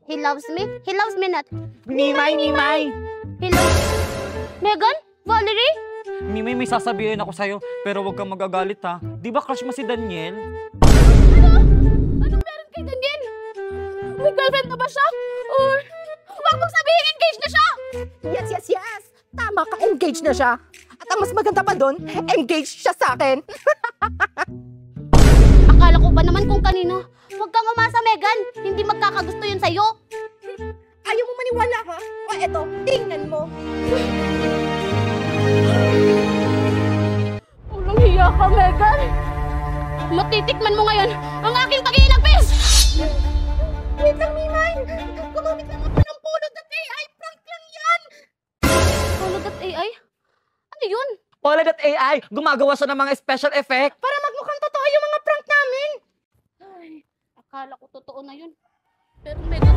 He loves me? He loves me not. Mimay! He loves... Megan? Valerie? Mimay, may sasabihin ako sa'yo, pero huwag kang magagalit ha. Di ba crush mo si Daniel? Anong meron kay Daniel? May girlfriend na ba siya? Or... Huwag mong sabihin, engaged na siya! Yes! Tama ka, engaged na siya. At ang mas maganda pa doon, engaged siya sa akin. Akala ko ba naman kung kanino? Huwag kang umasa, Megan. Hindi magkakagusto yun sa'yo. Ayaw mo maniwala ha? O eto, tingnan mo. Walang hiya ka, Megan. Matitikman mo ngayon ang aking pag-iinapis! Wait lang, Mimay. Gumamit lang ako ng Polo.ai. Prank lang yan. Polo.ai? Ano yun? Paula.ai, gumagawa siya ng mga special effect. Para magmukhang totoo yung mga prank namin. Ay, akala ko totoo na yun. Pero Megan,